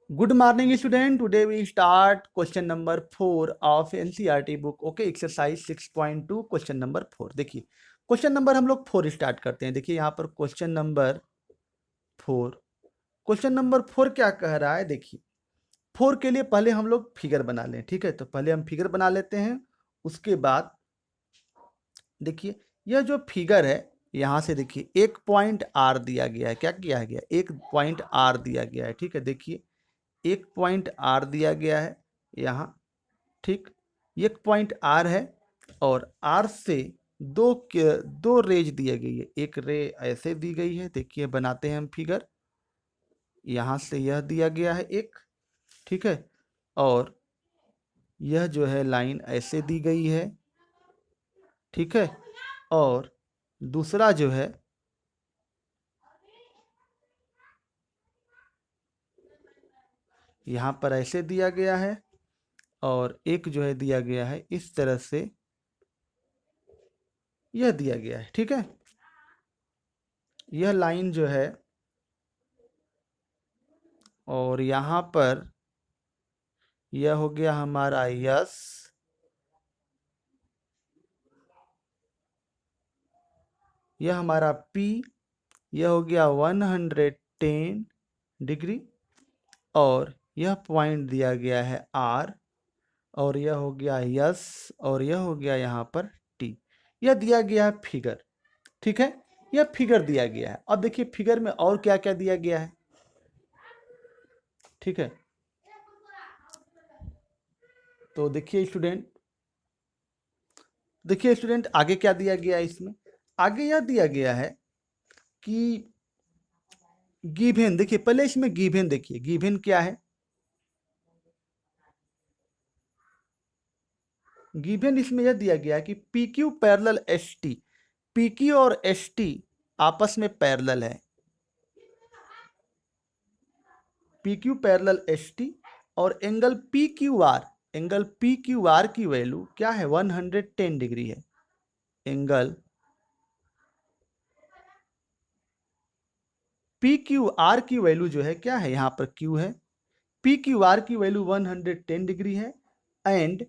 Good morning, student. Today we start question number 4 of NCERT book. Okay, exercise 6.2 question number 4. देखिए question number हम लोग 4 start करते हैं। देखिए यहाँ पर क्वेश्चन नंबर 4 क्या कह रहा है। देखिए 4 के लिए पहले हम लोग फिगर बना लें। ठीक है, तो पहले हम फिगर बना लेते हैं। उसके बाद देखिए यह जो फिगर है, यहाँ से देखिए एक पॉइंट आर दिया गया है। क्या किया गया? एक पॉइंट आर दिया गया है। ठीक है, देखिए एक पॉइंट आर दिया गया है यहाँ। ठीक, एक पॉइंट आर है और आर से दो रेज दिया गई है। एक रे ऐसे दी गई है, देखिए बनाते हैं हम फिगर। यहाँ से यह दिया गया है एक, ठीक है, और यह जो है लाइन ऐसे दी गई है। ठीक है, और दूसरा जो है यहाँ पर ऐसे दिया गया है और एक जो है दिया गया है इस तरह से, यह दिया गया है। ठीक है, यह लाइन जो है और यहाँ पर यह हो गया हमारा यस, यह हमारा P, यह हो गया 110 डिग्री और यह पॉइंट दिया गया है R और यह हो गया यस और यह हो गया यहाँ पर T। यह दिया गया है फिगर। ठीक है, यह फिगर दिया गया है। अब देखिए फिगर में और क्या क्या दिया गया है। ठीक है, तो देखिए स्टूडेंट आगे क्या दिया गया है इसमें। आगे यह दिया गया है कि गिवन। देखिए पहले इसमें गिवन देखिए, गिवन क्या है। गिवन इसमें यह दिया गया है कि P Q parallel S T, P Q और एस टी आपस में पैरेलल है। P Q parallel S T और angle P Q R, angle P Q R की वैल्यू क्या है? 110 डिग्री है। एंगल पी क्यू आर की वैल्यू जो है क्या है? यहाँ पर क्यू है। पी क्यू आर की वैल्यू 110 डिग्री है and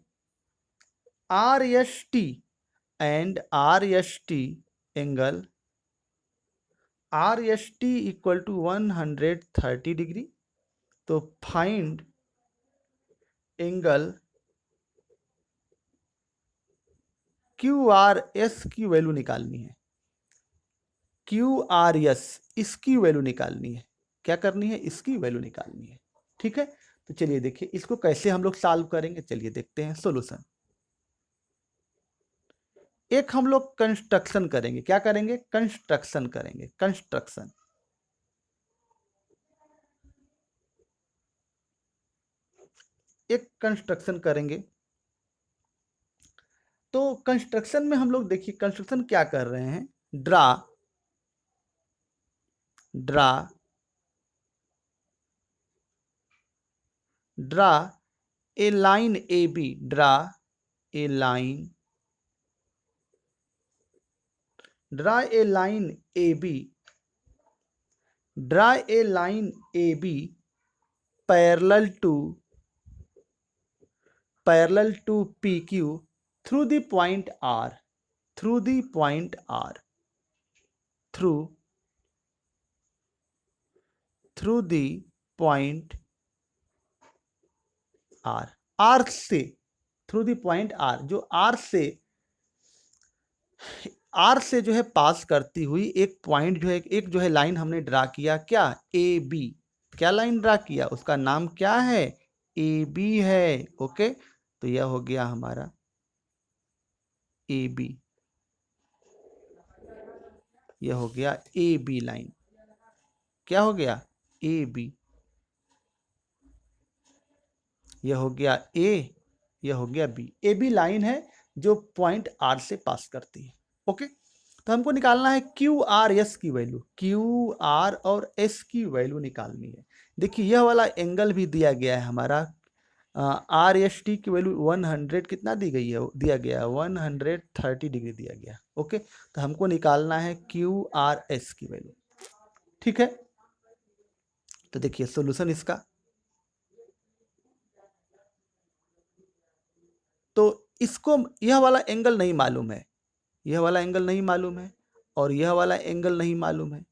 R S T, angle R S T equal to 130 degree. तो find angle Q R S की वैल्यू निकालनी है। क्यू आर एस इसकी वैल्यू निकालनी है। क्या करनी है? इसकी वैल्यू निकालनी है। ठीक है, तो चलिए देखिए इसको कैसे हम लोग सॉल्व करेंगे। चलिए देखते हैं सॉल्यूशन। एक हम लोग कंस्ट्रक्शन करेंगे। क्या करेंगे? कंस्ट्रक्शन करेंगे। कंस्ट्रक्शन, एक कंस्ट्रक्शन करेंगे। तो कंस्ट्रक्शन में हम लोग देखिए कंस्ट्रक्शन क्या कर रहे हैं। Draw draw draw a line A B, draw a line, draw a line A B, draw a line A B parallel to P Q through the point R, through the point R, through the point R, R से, through the point R, जो R से जो है पास करती हुई एक point जो है, एक जो है लाइन हमने ड्रा किया। क्या? A B. क्या लाइन ड्रा किया? उसका नाम क्या है? ए बी है। ओके, तो यह हो गया हमारा ए बी, यह हो गया ए बी लाइन। क्या हो गया? ए बी, यह हो गया ए, यह हो गया बी। ए बी लाइन है जो पॉइंट आर से पास करती है। ओके, तो हमको निकालना है क्यू आर एस की वैल्यू, क्यू आर और एस की वैल्यू निकालनी है। देखिए यह वाला एंगल भी दिया गया है हमारा। आर एस टी की वैल्यू 100 कितना दी गई है? दिया गया है 130 डिग्री दिया गया। ओके, तो हमको निकालना है क्यू आर एस की वैल्यू। ठीक है, तो देखिए सोल्यूशन इसका। इसको यह वाला एंगल नहीं मालूम है, यह वाला एंगल नहीं मालूम है और यह वाला एंगल नहीं मालूम है,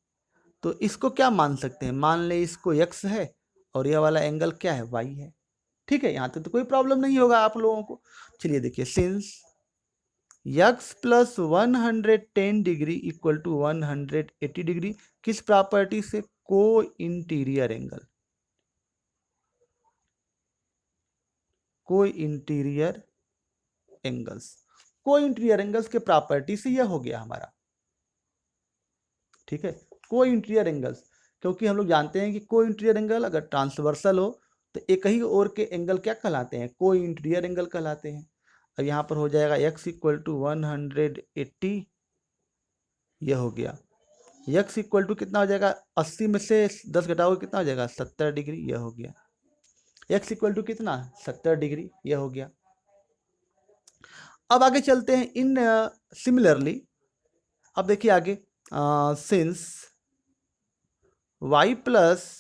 तो इसको क्या मान सकते हैं, मान ले इसको x है और यह वाला एंगल क्या है, y है। ठीक है, यहाँ तक तो कोई प्रॉब्लम नहीं होगा आप लोगों को। चलिए देखिए, since x plus 110 degree equal to 180 degree, किस प्रॉपर्टी से, को इंटीरियर एंगल, को इंटीरियर एंगल्स, को इंटीरियर एंगल्स के प्रॉपर्टी से यह हो गया हमारा। ठीक है, को इंटीरियर एंगल्स, क्योंकि हम लोग जानते हैं कि को इंटीरियर एंगल अगर ट्रांसवर्सल हो तो एक ही ओर के एंगल क्या कहलाते हैं, को इंटीरियर एंगल कहलाते हैं। अब यहाँ पर हो जाएगा x इक्वल टू 180, यह हो गया। x इक्वल टू कितना हो जाएगा, 80 में से 10 घटाओगे कितना हो जाएगा, 70 डिग्री, यह हो गया। x इक्वल टू कितना, 70 डिग्री, यह हो गया। अब आगे चलते हैं इन सिमिलरली। अब देखिए आगे, since y plus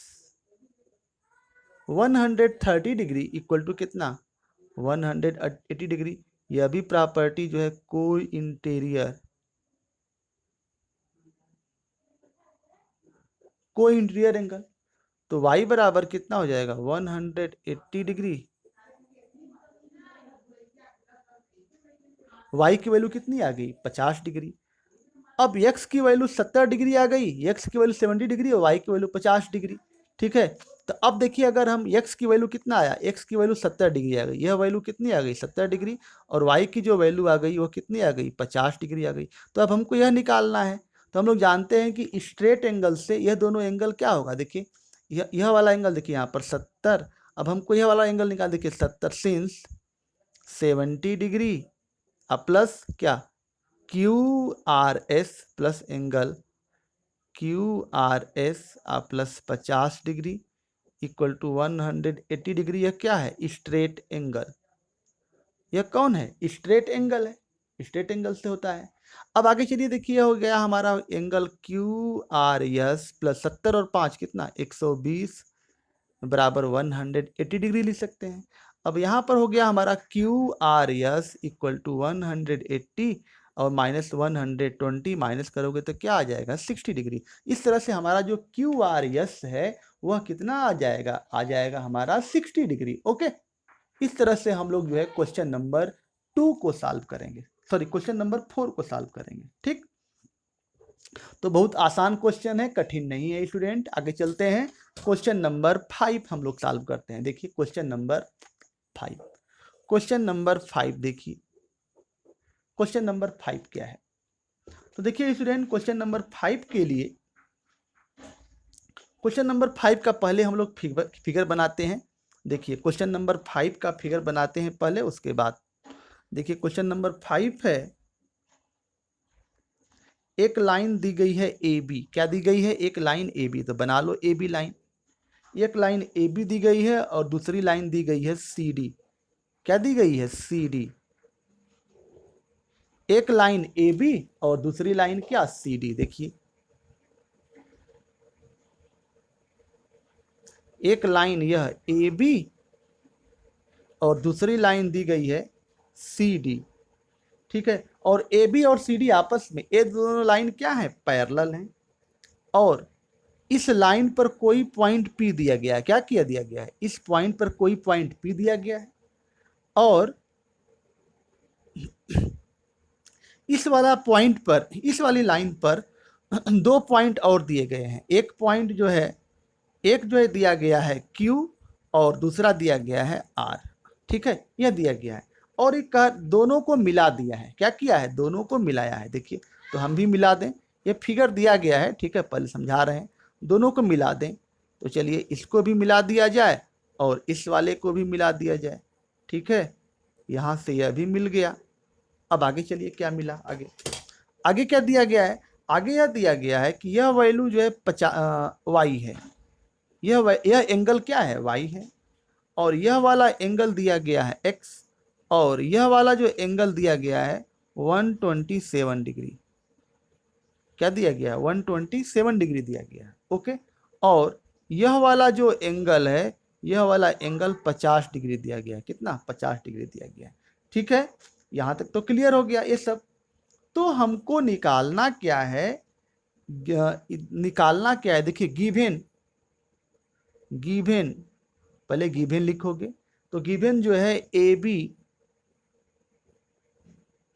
130 degree equal to कितना, 180 डिग्री, यह भी प्रॉपर्टी जो है को इंटीरियर, को इंटीरियर एंगल, तो y बराबर कितना हो जाएगा, 180 डिग्री, y की वैल्यू कितनी आ गई, 50 डिग्री। अब x की वैल्यू 70 डिग्री आ गई, x की वैल्यू 70 डिग्री और y की वैल्यू 50 डिग्री। ठीक है, तो अब देखिए अगर हम x की वैल्यू कितना आया, x की वैल्यू 70 डिग्री आ गई, यह वैल्यू कितनी आ गई, 70 डिग्री, और y की जो वैल्यू आ गई वो कितनी आ गई, 50 डिग्री आ गई। तो अब हमको यह निकालना है, तो हम लोग जानते हैं कि स्ट्रेट एंगल से यह दोनों एंगल क्या होगा, देखिए यह वाला एंगल देखिए यहाँ पर 70, अब हमको यह वाला एंगल निकाल, देखिए 70 सिंस 70 डिग्री अब प्लस क्या, Q R S plus angle Q R S plus 50 degree equal to 180 degree. यह क्या है, स्ट्रेट एंगल, यह कौन है, स्ट्रेट एंगल है, स्ट्रेट एंगल से होता है। अब आगे चलिए देखिए, हो गया हमारा angle Q R S plus 70 और 5 कितना, 120 बराबर 180 डिग्री लिख सकते हैं। अब यहाँ पर हो गया हमारा Q R S equal to 180 और माइनस 120, माइनस करोगे तो क्या आ जाएगा, 60 डिग्री। इस तरह से हमारा जो क्यू आर एस है वह कितना आ जाएगा हमारा 60 डिग्री। ओके, इस तरह से हम लोग जो है क्वेश्चन नंबर 2 को सॉल्व करेंगे, सॉरी क्वेश्चन नंबर 4 को सॉल्व करेंगे। ठीक, तो बहुत आसान क्वेश्चन है, कठिन नहीं है स्टूडेंट। आगे चलते हैं, क्वेश्चन नंबर 5 हम लोग सॉल्व करते हैं। देखिए क्वेश्चन नंबर 5, क्वेश्चन नंबर 5 देखिए, क्वेश्चन नंबर 5 क्या है, तो देखिए स्टूडेंट क्वेश्चन नंबर 5 के लिए, क्वेश्चन नंबर 5 का पहले हम लोग फिगर बनाते हैं। देखिए क्वेश्चन नंबर 5 का फिगर बनाते हैं पहले, उसके बाद देखिए क्वेश्चन नंबर 5 है, एक लाइन दी गई है ए बी, क्या दी गई है, एक लाइन ए बी, तो बना लो ए बी लाइन। एक लाइन ए बी दी गई है और दूसरी लाइन दी गई है सी डी, क्या दी गई है, सी डी। एक लाइन ए बी और दूसरी लाइन क्या, सी डी। देखिए एक लाइन यह ए बी और दूसरी लाइन दी गई है सी डी। ठीक है, और ए बी और सी डी आपस में, ये दोनों लाइन क्या है, पैरेलल हैं, और इस लाइन पर कोई पॉइंट पी दिया गया है, क्या किया दिया गया है, इस पॉइंट पर कोई पॉइंट पी दिया गया है, और इस वाला पॉइंट पर, इस वाली लाइन पर 2 पॉइंट और दिए गए हैं। एक पॉइंट जो है, एक जो है दिया गया है Q और दूसरा दिया गया है R। ठीक है, यह दिया गया है, और एक दोनों को मिला दिया है, क्या किया है, दोनों को मिलाया है। देखिए तो हम भी मिला दें, ये फिगर दिया गया है, ठीक है, पहले समझा रहे हैं, दोनों को मिला दें, तो चलिए इसको भी मिला दिया जाए और इस वाले को भी मिला दिया जाए। ठीक है, यहाँ से यह भी मिल गया। अब आगे चलिए क्या मिला, आगे आगे क्या दिया गया है, आगे यह दिया गया है कि यह वैल्यू जो है वाई है, यह एंगल क्या है, वाई है, और यह वाला एंगल दिया गया है एक्स, और यह वाला जो एंगल दिया गया है 127 डिग्री, क्या दिया गया है, 127 डिग्री दिया गया है। ओके, और यह वाला जो एंगल है, यह वाला एंगल 50 डिग्री दिया गया है, कितना, 50 डिग्री दिया गया है। ठीक है, यहाँ तक तो क्लियर हो गया ये सब। तो हमको निकालना क्या है, देखिए गिवन पहले गिवन लिखोगे तो गिवन जो है A B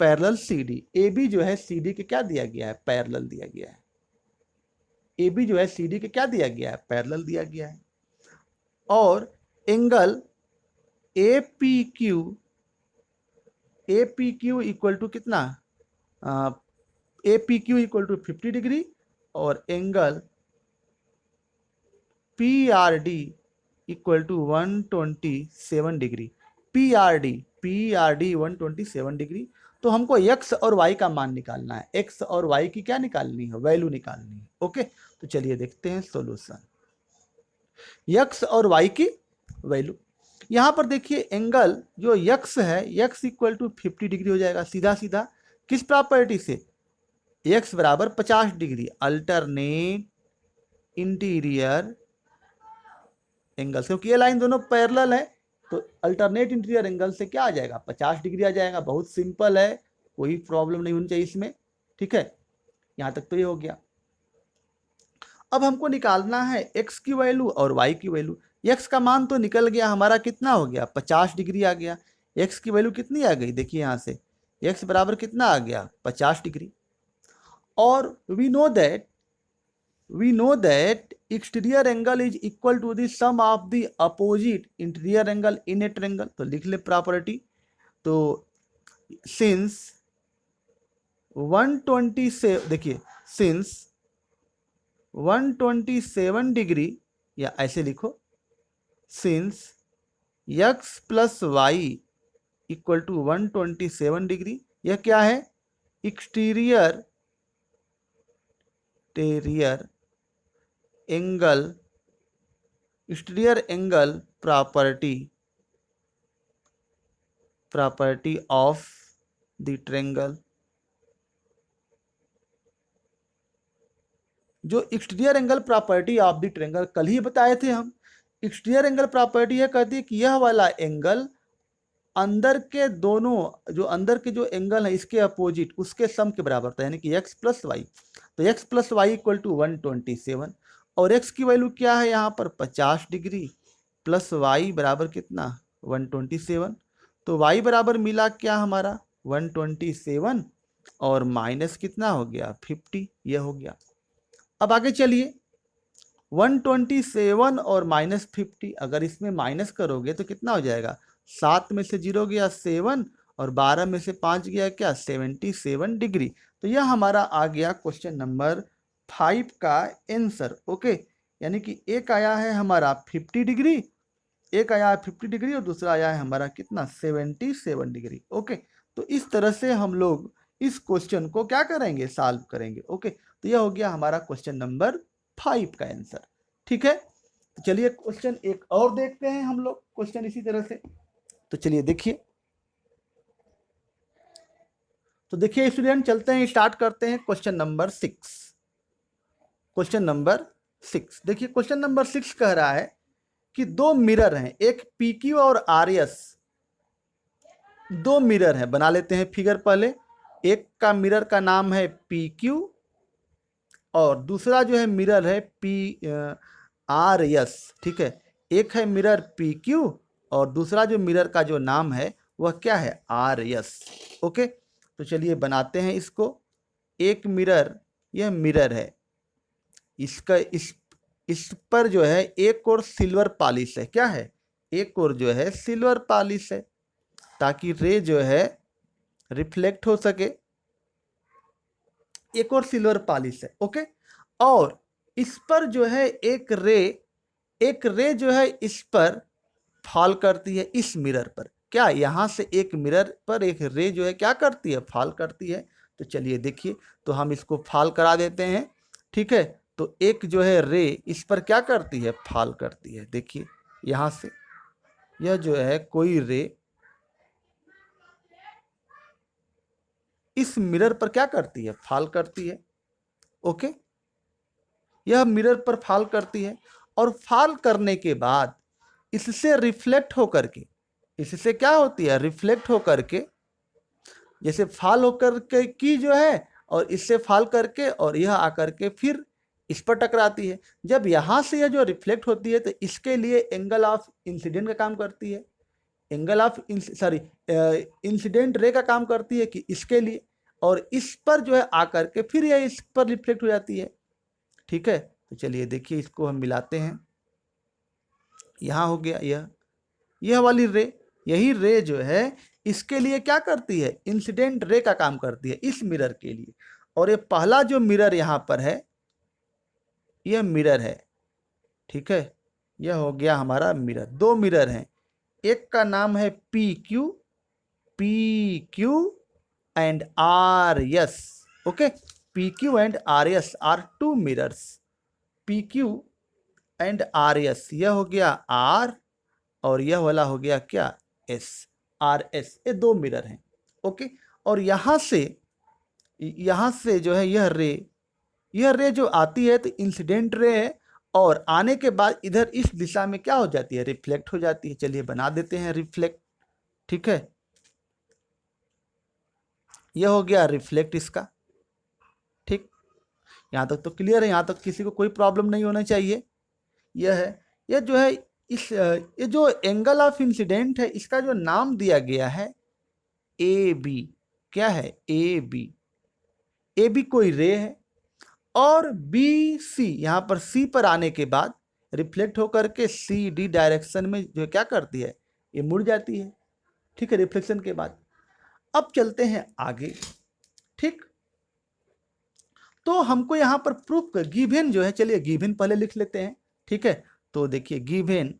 parallel C D. A B जो है सी डी के क्या दिया गया है, पैरेलल दिया गया है। ए बी जो है सी डी के क्या दिया गया है, पैरेलल दिया गया है। और angle A P Q equal to कितना, A P Q equal to 50 degree और angle P R D equal to 127 degree. P R D 127 degree. तो हमको x और y का मान निकालना है, x और y की क्या निकालनी है, वैल्यू निकालनी है। ओके, तो चलिए देखते हैं सॉल्यूशन। x और y की वैल्यू, यहां पर देखिए एंगल जो x है, x इक्वल टू 50 डिग्री हो जाएगा सीधा सीधा। किस प्रॉपर्टी से, x बराबर 50 डिग्री अल्टरनेट इंटीरियर एंगल से, क्योंकि ये लाइन दोनों पैरेलल है तो अल्टरनेट इंटीरियर एंगल से क्या आ जाएगा, 50 डिग्री आ जाएगा। बहुत सिंपल है, कोई प्रॉब्लम नहीं होनी चाहिए इसमें। ठीक है, यहां तक तो ये हो गया। अब हमको निकालना है x की वैल्यू और y की वैल्यू। x का मान तो निकल गया हमारा, कितना हो गया, 50 डिग्री आ गया। x की वैल्यू कितनी आ गई, देखिए यहां से x बराबर कितना आ गया, 50 डिग्री। और we know that exterior angle is equal to the sum of the opposite interior angle in a triangle. तो लिख ले प्रॉपर्टी। तो सिंस 127, देखिए सिंस 127 डिग्री, या ऐसे लिखो, since x plus Y equal to 127 degree. यह क्या है, exterior angle property of the triangle. जो exterior angle property of the triangle कल ही बताए थे हम। एक्सटीरियर एंगल प्रॉपर्टी यह कहती है कि यह वाला एंगल अंदर के दोनों, जो अंदर के जो एंगल है इसके अपोजिट, उसके सम के बराबर था, यानी कि x प्लस वाई। तो x plus Y equal to 127 और x की वैल्यू क्या है यहाँ पर, 50 डिग्री प्लस y बराबर कितना, 127। तो y बराबर मिला क्या हमारा, 127 और माइनस कितना हो गया, 50, यह हो गया। अब आगे चलिए, 127 और माइनस 50, अगर इसमें माइनस करोगे तो कितना हो जाएगा, 7 में से 0 गया 7 और 12 में से 5 गया क्या, 77 डिग्री। तो यह हमारा आ गया क्वेश्चन नंबर 5 का आंसर। ओके, यानी कि एक आया है हमारा 50 डिग्री, एक आया है 50 डिग्री और दूसरा आया है हमारा कितना, 77 डिग्री। ओके, तो इस तरह से हम लोग इस क्वेश्चन को क्या करेंगे, सॉल्व करेंगे। ओके, तो यह हो गया हमारा क्वेश्चन नंबर 5 का आंसर। ठीक है, तो चलिए क्वेश्चन एक और देखते हैं हम लोग, क्वेश्चन इसी तरह से। तो चलिए देखिए, तो देखिए स्टूडेंट, चलते हैं, स्टार्ट करते हैं क्वेश्चन नंबर 6। क्वेश्चन नंबर 6 देखिए, क्वेश्चन नंबर 6 कह रहा है कि दो मिरर हैं, एक PQ और RS, दो मिरर हैं। बना लेते हैं फिगर पहले। एक का मिरर का नाम है PQ और दूसरा जो है मिरर है RS। ठीक है, एक है मिरर PQ और दूसरा जो मिरर का जो नाम है वह क्या है, RS। ओके, तो चलिए बनाते हैं इसको। एक मिरर, यह मिरर है, इसका इस पर जो है एक और सिल्वर पॉलिश है। क्या है, एक और जो है सिल्वर पॉलिश है, ताकि रे जो है रिफ्लेक्ट हो सके। एक और सिल्वर पॉलिश है। ओके, और इस पर जो है एक रे जो है इस पर फॉल करती है, इस मिरर पर। क्या, यहां से एक मिरर पर एक रे जो है क्या करती है, फॉल करती है। तो चलिए देखिए, तो हम इसको फॉल करा देते हैं। ठीक है, तो एक जो है रे इस पर क्या करती है, फॉल करती है। देखिए यहां से यह जो है कोई रे इस मिरर पर क्या करती है, फॉल करती है। ओके, यह मिरर पर फॉल करती है और फॉल करने के बाद इससे रिफ्लेक्ट होकर के, इससे क्या होती है, रिफ्लेक्ट होकर के जैसे फाल होकर के की जो है और इससे फाल करके और यह आकर के फिर इस पर टकराती है। जब यहाँ से यह जो रिफ्लेक्ट होती है तो इसके लिए एंगल ऑफ इंसिडेंट का काम करती है, एंगल ऑफ इंसिडेंट रे का काम करती है कि इसके लिए, और इस पर जो है आकर के फिर यह इस पर रिफ्लेक्ट हो जाती है। ठीक है, तो चलिए देखिए इसको हम मिलाते हैं। यहाँ हो गया यह वाली रे, यही रे जो है इसके लिए क्या करती है, इंसिडेंट रे का काम करती है इस मिरर के लिए। और ये पहला जो मिरर यहाँ पर है यह मिरर है। ठीक है, यह हो गया हमारा मिरर। दो मिरर हैं, एक का नाम है PQ and RS। Okay, PQ and RS are two mirrors. PQ and RS, यह हो गया R और यह वाला हो गया क्या, S, RS, ये दो मिरर हैं। ओके, और यहाँ से जो है यह रे जो आती है तो इंसिडेंट रे है, और आने के बाद इधर इस दिशा में क्या हो जाती है, रिफ्लेक्ट हो जाती है। चलिए बना देते हैं रिफ्लेक्ट। ठीक है, यह हो गया रिफ्लेक्ट इसका। ठीक, यहाँ तक तो क्लियर है, यहाँ तक किसी को कोई प्रॉब्लम नहीं होना चाहिए। यह है, यह जो है ये जो एंगल ऑफ इंसिडेंट है इसका जो नाम दिया गया है AB। क्या है, AB कोई रे है, और BC यहाँ पर C पर आने के बाद रिफ्लेक्ट होकर के CD डायरेक्शन में जो क्या करती है, ये मुड़ जाती है। ठीक है, रिफ्लेक्शन के बाद अब चलते हैं आगे। ठीक, तो हमको यहाँ पर प्रूफ कर गिवन जो है, चलिए गिवन पहले लिख लेते हैं। ठीक है, तो देखिए गिवन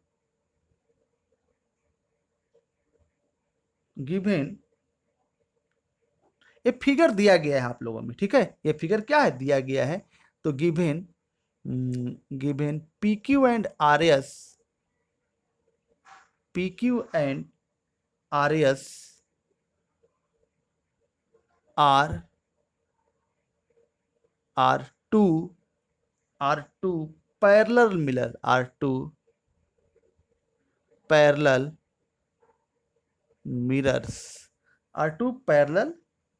ये फिगर दिया गया है आप लोगों में। ठीक है, ये फिगर क्या है, दिया गया है। तो given PQ and RS are two parallel mirror, are two parallel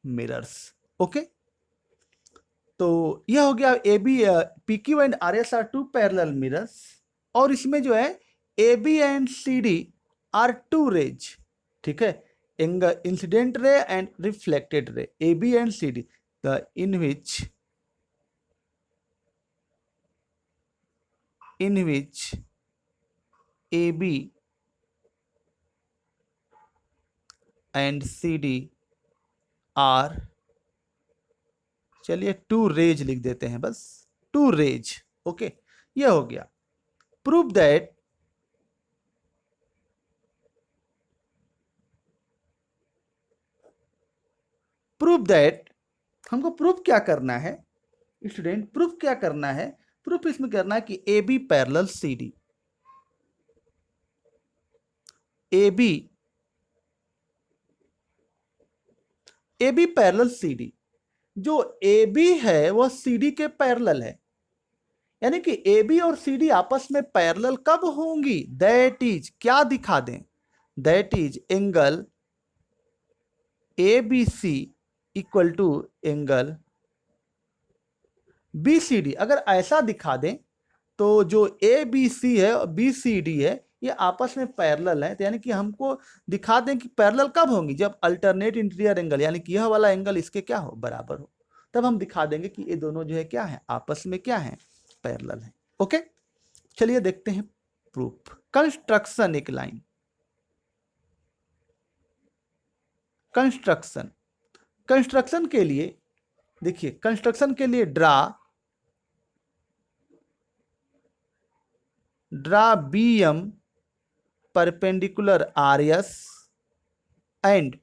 mirrors। Okay, तो यह हो गया PQ and RS are two parallel mirrors, और इसमें जो है AB and CD are two rays. ठीक है, incident ray and reflected ray, AB and CD, in which AB and CD are, चलिए टू रेज लिख देते हैं बस, टू रेज। ओके, यह हो गया। प्रूव दैट हमको प्रूफ क्या करना है स्टूडेंट, प्रूफ क्या करना है, प्रूफ इसमें करना है कि AB parallel CD, AB parallel CD, जो AB है वह CD के पैरेलल है, यानी कि AB और CD आपस में पैरेलल कब होंगी, दैट इज, क्या दिखा दें, that is angle ABC equal to angle BCD। अगर ऐसा दिखा दें तो जो ABC है और BCD है ये आपस में पैरेलल है, तो यानी कि हमको दिखा दें कि पैरेलल कब होंगी, जब अल्टरनेट इंटीरियर एंगल, यानी कि यह वाला एंगल इसके क्या हो, बराबर हो, तब हम दिखा देंगे कि ये दोनों जो है क्या है, आपस में क्या है, पैरेलल है। ओके, चलिए देखते हैं प्रूफ। कंस्ट्रक्शन, एक लाइन कंस्ट्रक्शन के लिए देखिए, कंस्ट्रक्शन के लिए draw BM perpendicular RS and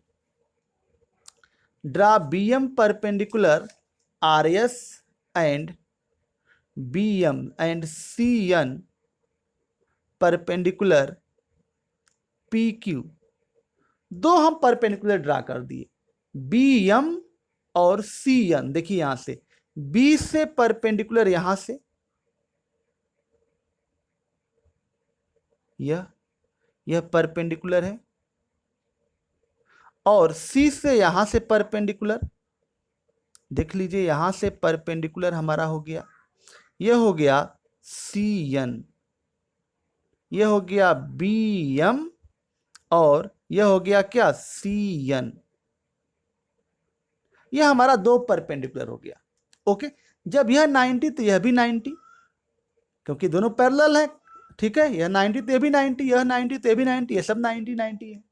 draw BM perpendicular RS and BM and CN perpendicular PQ। दो हम परपेंडिकुलर ड्रा कर दिए, BM और CN। देखिए यहां से B से परपेंडिकुलर, यहां से यह परपेंडिकुलर है, और सी से यहां से परपेंडिकुलर, देख लीजिए यहां से परपेंडिकुलर हमारा हो गया, यह हो गया सी एन, यह हो गया बी एम, और यह हो गया क्या सी एन। यह हमारा दो परपेंडिकुलर हो गया। ओके, जब यह 90 तो यह भी 90, क्योंकि दोनों पैरेलल है। ठीक है, यह 90 तो यह भी 90, यह 90 तो यह भी 90, यह सब 90 90 है।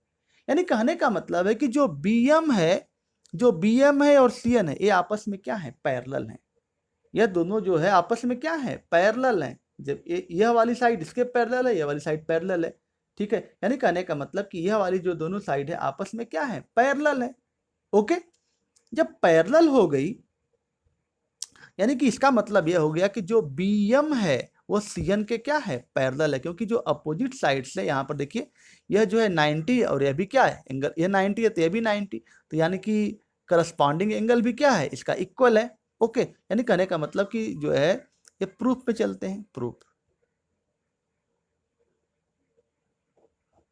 यानी कहने का मतलब है कि जो बीएम है, जो बीएम है और सीएन है, ये आपस में क्या है, पैरेलल है। यह दोनों जो है आपस में क्या है, पैरेलल है। जब यह वाली साइड इसके पैरेलल है, यह वाली साइड पैरेलल है। ठीक है, यानी कहने का मतलब कि यह वाली जो दोनों साइड है आपस में क्या है, पैरेलल है। ओके, जब पैरेलल हो गई, यानी कि इसका मतलब यह हो गया कि जो बीएम है वो सीएन के क्या है, पैरेलल है, क्योंकि जो अपोजिट साइड से यहाँ पर देखिए यह जो है 90 और यह भी क्या है एंगल, यह 90 है तो यह भी 90, तो यानी कि करस्पॉन्डिंग एंगल भी क्या है, इसका इक्वल है। ओके, यानी कहने का मतलब कि जो है ये प्रूफ पे चलते हैं,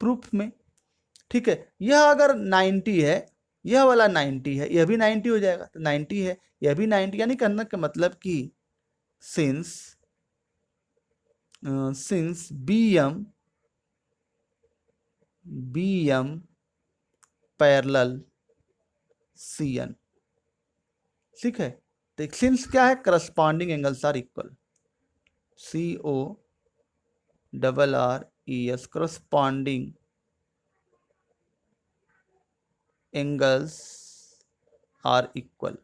प्रूफ में। ठीक है, यह अगर 90 है, यह वाला 90 है, यह भी 90 हो जाएगा, तो 90 है, यह भी 90, यानी कहने का मतलब कि सिंस BM पैरेलल CN। ठीक है, तो सिंस क्या है, corresponding angles are equal, CORRES, corresponding angles are equal,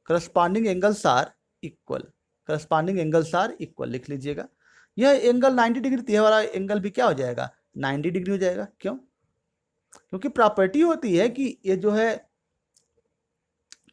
corresponding angles are equal, corresponding angles are equal लिख लीजिएगा। यह एंगल 90 डिग्री, तो यह वाला एंगल भी क्या हो जाएगा, 90 डिग्री हो जाएगा। क्यों, क्योंकि प्रॉपर्टी होती है कि ये जो है,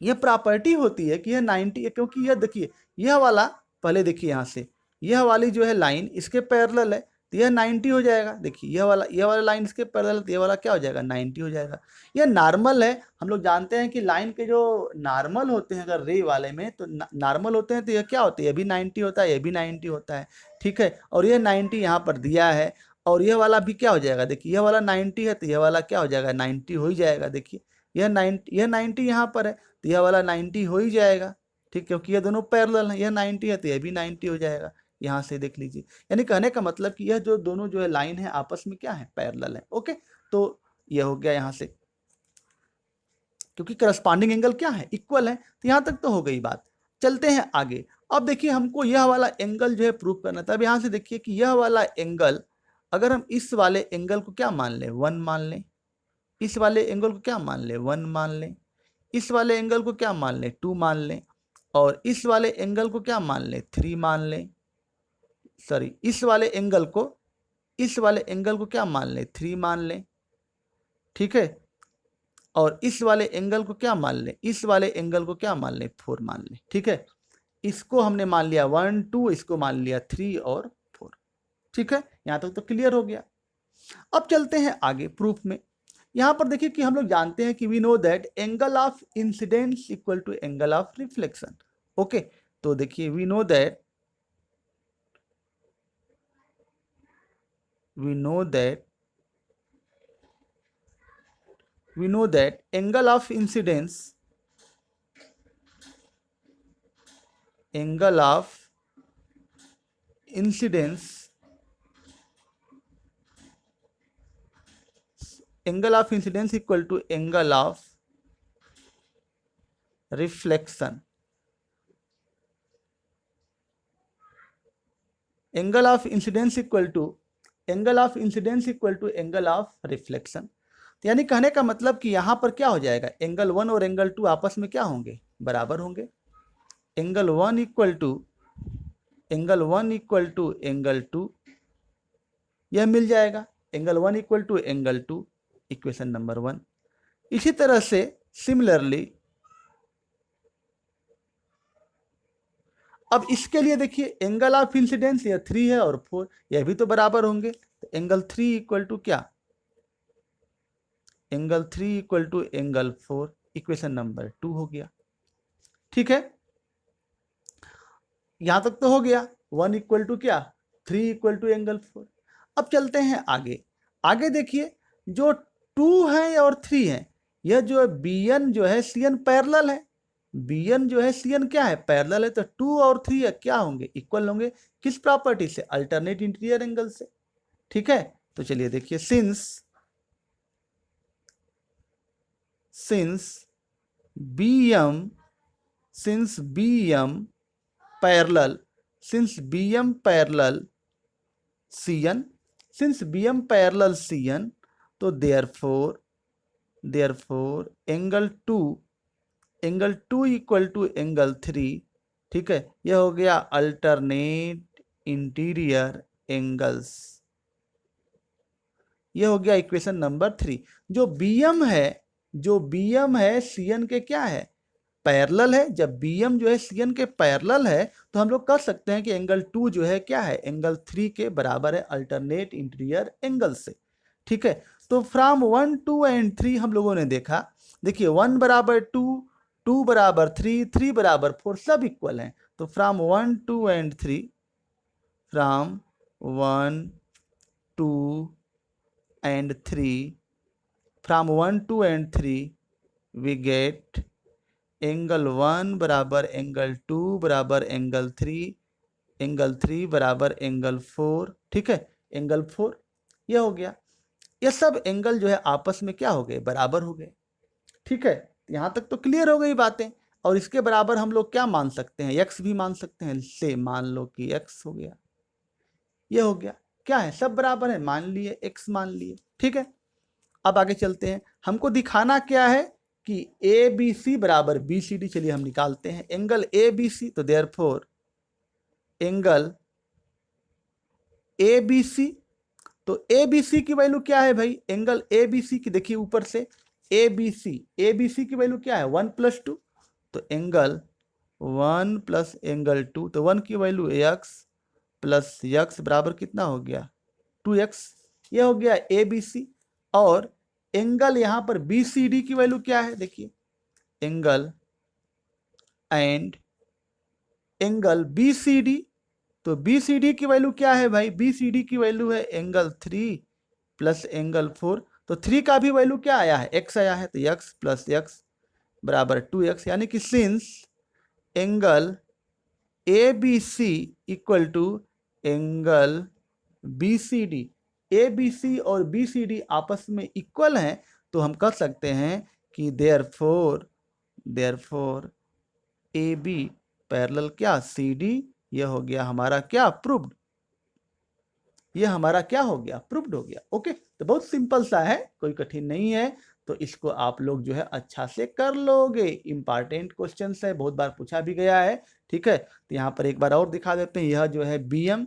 यह प्रॉपर्टी होती है कि यह 90 है, क्योंकि यह देखिए यह वाला, पहले देखिए यहाँ से यह वाली जो है लाइन इसके पैरेलल है, तो यह 90 हो जाएगा। देखिए यह वाला लाइन इसके पैरेलल, तो यह वाला क्या हो जाएगा, 90 हो जाएगा। यह नॉर्मल है, हम लोग जानते हैं कि लाइन के जो नॉर्मल होते हैं अगर रे वाले में, तो नॉर्मल होते हैं तो यह क्या होता है, यह भी 90 होता है, यह भी 90 होता है। ठीक है, और यह 90 यहाँ पर दिया है, और यह वाला भी क्या हो जाएगा, देखिए यह वाला 90 है तो यह वाला क्या हो जाएगा, 90 हो ही जाएगा। देखिए यह 90 यहाँ पर है, तो यह वाला 90 हो ही जाएगा। ठीक, क्योंकि ये दोनों पैरेलल हैं, यह 90 है तो यह भी 90 हो जाएगा। यहाँ से देख लीजिए, यानी कहने का मतलब कि यह जो दोनों जो है लाइन है आपस में क्या है, पैरेलल है। ओके, तो यह हो गया यहाँ से, क्योंकि करस्पॉन्डिंग एंगल क्या है, इक्वल है। तो यहाँ तक तो हो गई बात। चलते हैं आगे। अब देखिए हमको यह वाला एंगल जो है प्रूव करना था। अब यहाँ से देखिए कि यह वाला एंगल, अगर हम इस वाले एंगल को क्या मान लें, 1 मान लें, इस वाले एंगल को क्या मान लें, 1 मान लें, इस वाले एंगल को क्या मान लें, 2 मान लें, और इस वाले एंगल को क्या मान लें, 3 मान लें, सॉरी इस वाले एंगल को क्या मान लें, 3 मान लें। ठीक है, और इस वाले एंगल को क्या मान लें, इस वाले एंगल को क्या मान लें, 4 मान लें। ठीक है, इसको हमने मान लिया 1 2, इसको मान लिया 3 और 4। ठीक है, यहां तक तो क्लियर हो गया। अब चलते हैं आगे प्रूफ में। यहां पर देखिए कि हम लोग जानते हैं कि we know that angle of incidence equal to angle of reflection. Okay, तो देखिए we know that angle of incidence equal to angle of reflection. Angle of incidence equal to angle of reflection. तो यानी कहने का मतलब कि यहां पर क्या हो जाएगा, एंगल 1 और एंगल 2 आपस में क्या होंगे, बराबर होंगे। एंगल 1 इक्वल टू एंगल 2, यह मिल जाएगा। Angle 1 equal to angle 2, equation number 1। इसी तरह से सिमिलरली अब इसके लिए देखिए एंगल ऑफ इंसिडेंस यह 3 है और 4, यह भी तो बराबर होंगे। तो एंगल 3 इक्वल टू क्या, angle 3 equal to angle 4, equation number 2 हो गया। ठीक है, यहां तक तो हो गया। 1 इक्वल टू क्या, 3 इक्वल टू एंगल 4। अब चलते हैं आगे। आगे देखिए जो 2 है और 3 है, यह जो है bn जो है cn पैरेलल है, bn जो है cn क्या है, पैरेलल है, तो 2 और 3 क्या होंगे, इक्वल होंगे। किस प्रॉपर्टी से, अल्टरनेट इंटीरियर एंगल से। ठीक है, तो चलिए देखिए, since bm parallel, since bm parallel cn, since bm parallel cn, तो therefore angle 2 equal to angle 3। ठीक है, यह हो गया अल्टरनेट इंटीरियर एंगल्स। यह हो गया इक्वेशन नंबर 3। जो bm है cn के क्या है, पैरेलल है। जब bm जो है cn के पैरेलल है तो हम लोग कर सकते हैं कि एंगल 2 जो है क्या है, एंगल 3 के बराबर है अल्टरनेट इंटीरियर एंगल से। ठीक है, तो फ्रॉम 1, 2 एंड 3 हम लोगों ने देखा। देखिए 1 बराबर 2, 2 बराबर 3, 3 बराबर 4, सब इक्वल हैं। तो from 1, 2 and 3, from 1, 2 and 3, from 1, 2 and 3 we get angle 1 बराबर एंगल 2 बराबर एंगल 3, एंगल 3 बराबर एंगल 4। ठीक है, एंगल 4 यह हो गया। ये सब एंगल जो है आपस में क्या हो गए, बराबर हो गए। ठीक है, यहाँ तक तो क्लियर हो गई बातें। और इसके बराबर हम लोग क्या मान सकते हैं, x भी मान सकते हैं। से मान लो कि x हो गया, ये हो गया, क्या है, सब बराबर है, मान लिए, x मान लिए। ठीक है, अब आगे चलते हैं। हमको दिखाना क्या है कि ए बी सी बराबर बी सी डी। चलिए हम निकालते हैं एंगल ए बी सी। तो therefore angle A B C, तो ए बी सी की वैल्यू क्या है भाई, एंगल ए बी सी की देखिए ऊपर से, ए बी सी की वैल्यू क्या है, 1 + 2। तो एंगल 1 प्लस एंगल 2, तो 1 की वैल्यू x प्लस x बराबर कितना हो गया, 2x। ये हो गया ए बी सी। और एंगल यहां पर बी सी डी की वैल्यू क्या है, देखिए एंगल बी सी डी। तो बी सी डी की वैल्यू क्या है भाई, बी सी डी की वैल्यू है एंगल 3 प्लस एंगल 4। तो 3 का भी वैल्यू क्या आया है, x आया है, तो x प्लस x बराबर 2x। यानी कि since angle A B C equal to angle B C D, A B C और बी सी डी आपस में इक्वल हैं, तो हम कह सकते हैं कि देयरफॉर ए बी पैरेलल क्या, सी डी। यह हो गया हमारा क्या, प्रूव्ड। यह हमारा क्या हो गया, प्रूव्ड हो गया। ओके, तो बहुत सिंपल सा है, कोई कठिन नहीं है। तो इसको आप लोग जो है अच्छा से कर लोगे। इंपॉर्टेंट क्वेश्चन है, बहुत बार पूछा भी गया है। ठीक है, तो यहाँ पर एक बार और दिखा देते हैं। यह जो है bm,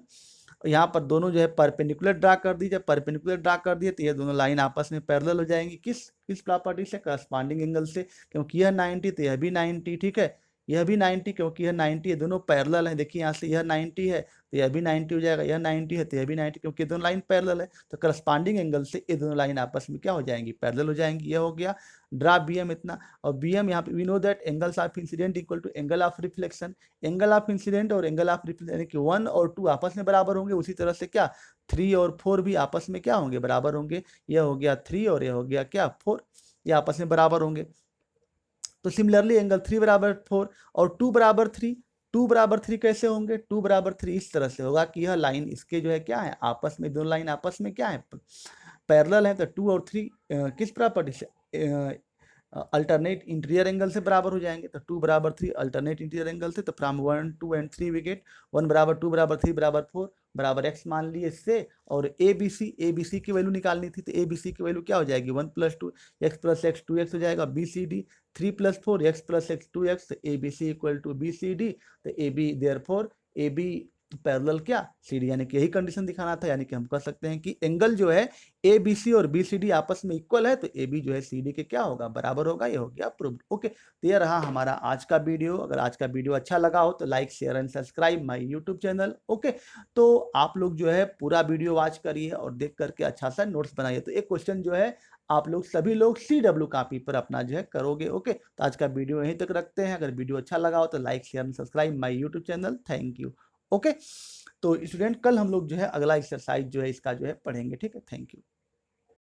यहाँ पर दोनों जो है परपेंडिकुलर ड्रा कर दीजिए। परपेंडिकुलर ड्रा कर दिए तो ये दोनों लाइन आपस में पैरेलल हो जाएंगी। किस प्रॉपर्टी से, करस्पॉन्डिंग एंगल से। क्योंकि यह 90 तो यह भी 90। ठीक है, यह भी 90, क्योंकि यह 90 है, दोनों पैरेलल है। देखिए यहाँ से यह 90 है तो यह भी 90 हो जाएगा, यह 90 है तो यह भी 90, क्योंकि दोनों लाइन पैरेलल है। तो करस्पॉन्डिंग एंगल से ये दोनों लाइन आपस में क्या हो जाएंगी, पैरेलल हो जाएंगी। यह हो गया ड्रा bm इतना। और bm यहाँ पे we know that angles of incident equal to angle of reflection. Angle of incident और एंगल ऑफ रिफ्लेक्शन यानी कि 1 और 2 आपस में बराबर होंगे। उसी तरह से क्या 3 और 4 भी आपस में क्या होंगे, बराबर होंगे। यह हो गया 3 और यह हो गया क्या 4, ये आपस में बराबर होंगे। तो सिमिलरली एंगल 3 बराबर 4 और 2 बराबर 3, 2 बराबर 3 कैसे होंगे, 2 बराबर 3 इस तरह से होगा कि यह लाइन इसके जो है क्या है, आपस में दोनों लाइन आपस में क्या है, पैरेलल है। तो 2 और 3 किस प्रॉपर्टी से, अल्टरनेट इंटीरियर एंगल से बराबर हो जाएंगे। तो 2 बराबर 3 अल्टरनेट इंटीरियर एंगल से। तो फ्रॉम 1, 2 एंड 3 वी गेट 1 बराबर 2 बराबर 3 बराबर 4 बराबर x मान लिए इससे। और ए बी सी की वैल्यू निकालनी थी, तो ए बी सी की वैल्यू क्या हो जाएगी, 1 + 2 x प्लस x 2x हो जाएगा। B C D 3 + 4 x plus x 2x, A B C equal to B C D. तो A B therefore A B parallel क्या, सी डी। यानी कि यही कंडीशन दिखाना था। यानी कि हम कह सकते हैं कि एंगल जो है ए बी सी और बी सी डी आपस में इक्वल है, तो ए बी जो है सी डी के क्या होगा, बराबर होगा। ये हो गया प्रूव्ड। ओके, तो ये रहा हमारा आज का वीडियो। अगर आज का वीडियो अच्छा लगा हो तो like share and subscribe my YouTube channel. Okay, तो आप लोग जो है पूरा वीडियो वॉच करिए और देख करके अच्छा सा नोट्स बनाइए। तो एक क्वेश्चन जो है आप लोग सभी लोग CW कॉपी पर अपना जो है करोगे। ओके, तो आज का वीडियो यहीं तक रखते हैं। अगर वीडियो अच्छा लगा हो तो like share and subscribe my YouTube channel. Thank you. Okay, तो स्टूडेंट कल हम लोग जो है अगला एक्सरसाइज जो है इसका जो है पढ़ेंगे। ठीक है, थैंक यू।